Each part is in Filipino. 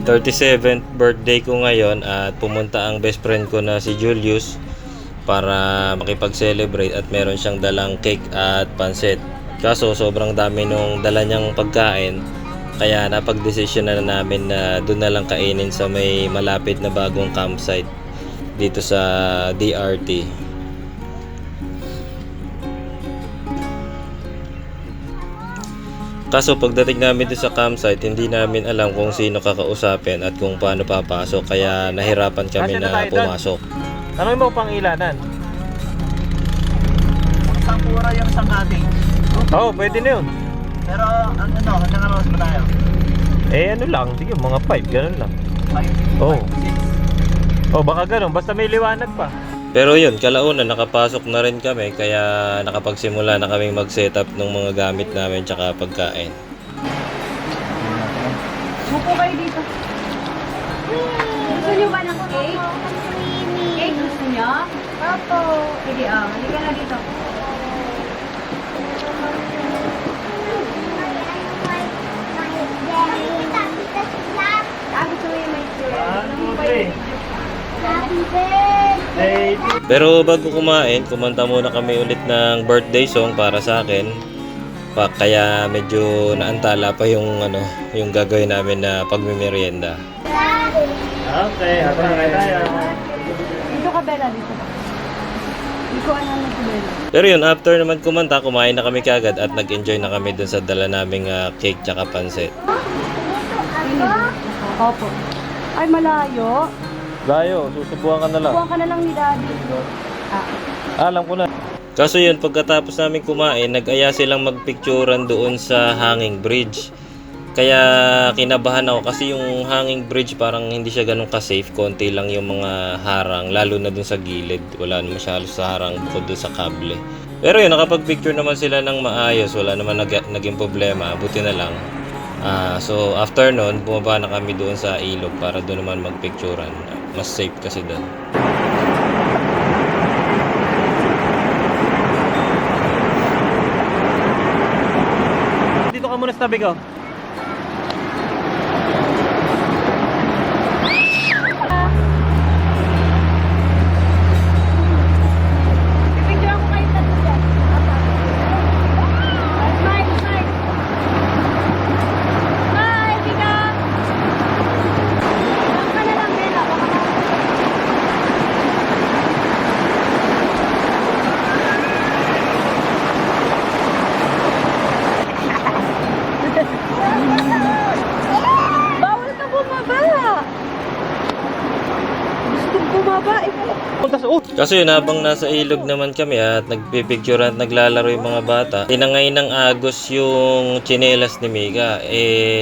37th birthday ko ngayon at pumunta ang best friend ko na si Julius para makipag-celebrate at meron siyang dalang cake at pansit. Kaso sobrang dami nung dala niyang pagkain, kaya napag-desisyon na namin na doon na lang kainin sa may malapit na bagong campsite dito sa DRT. Kaso pagdating namin doon sa campsite, hindi namin alam kung sino kakausapin at kung paano papasok, kaya nahirapan kami na pumasok. Tanong mo pang ilanan. Isang pura yung isang ating. Oo, pwede na yun. Pero ano, hanggang aros ba tayo? Ano lang, sige mga 5, ganun lang. 5, Oo. 6. Oh, baka ganun, basta may liwanag pa. Pero yun, kalauna nakapasok na rin kami, kaya nakapagsimula na kaming mag-setup ng mga gamit namin tsaka pagkain. Buko kayo dito. Gusto niyo ba ng cake? Cake gusto niyo? Opo. Sige, halika na dito. Gusto mo yung may cake? Happy birthday! Pero bago kumain, kumanta muna kami ulit ng birthday song para sa akin. Kaya medyo naantala pa yung yung gagawin namin na pagmimerienda. Okay, habang tayo. Dito ka, Bella, dito. Hindi ko alam na si Bella. Pero yun, after naman kumanta, kumain na kami kagad at nag-enjoy na kami dun sa dala naming cake tsaka pansit. Opo. Ay, malayo. Layo, susubukan ka na lang. Buwan ka na lang ni Daddy. Alam ko na. Kaso yun, pagkatapos namin kumain, nag-aya silang magpicturan doon sa hanging bridge. Kaya kinabahan ako kasi yung hanging bridge parang hindi siya ganun ka-safe. Konti lang yung mga harang, lalo na dun sa gilid. Wala naman siya halos sa harang bukod dun sa kable. Pero yun, nakapag-picture naman sila ng maayos. Wala naman naging problema. Buti na lang. So after nun, bumaba na kami doon sa ilog para doon naman magpicturan. Mas safe kasi doon. Dito ka muna sa tabi ko. Pipicture ako kayo tatlo dyan. Smile, smile. Smile, Vika. Buwan ka na lang, Bella. Baka bawal ka bumaba. Gusto bumaba eh. Punta sa Kaso yun, habang nasa ilog naman kami at nagpipicture at naglalaro yung mga bata, tinangay ng agos yung tsinelas ni Mika.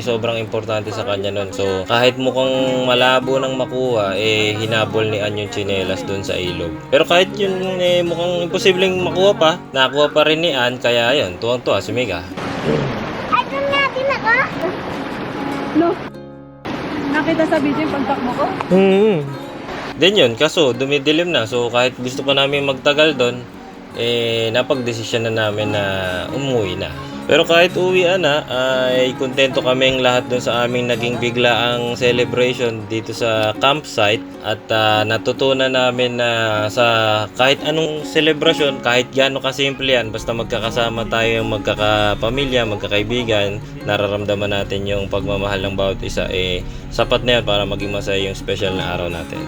Sobrang importante sa kanya nun. So kahit mukhang malabo nang makuha, hinabol ni Ann yung tsinelas dun sa ilog. Pero kahit yun mukhang imposibleng makuha pa, nakuha pa rin ni Ann. Kaya yun, tuwang-tuwa si Mika. No. Nakita sa video yung pagtakbo ko? Then yun, kaso dumidilim na. So kahit gusto pa namin magtagal doon, napagdesisyon na namin na umuwi na. Pero kahit uwian na, ay kontento kaming lahat doon sa aming naging biglaang celebration dito sa campsite. At natutunan namin na sa kahit anong celebration, kahit gaano kasimple yan, basta magkakasama tayo yung magkakapamilya, magkakaibigan, nararamdaman natin yung pagmamahal ng bawat isa, sapat na yan para maging masaya yung special na araw natin.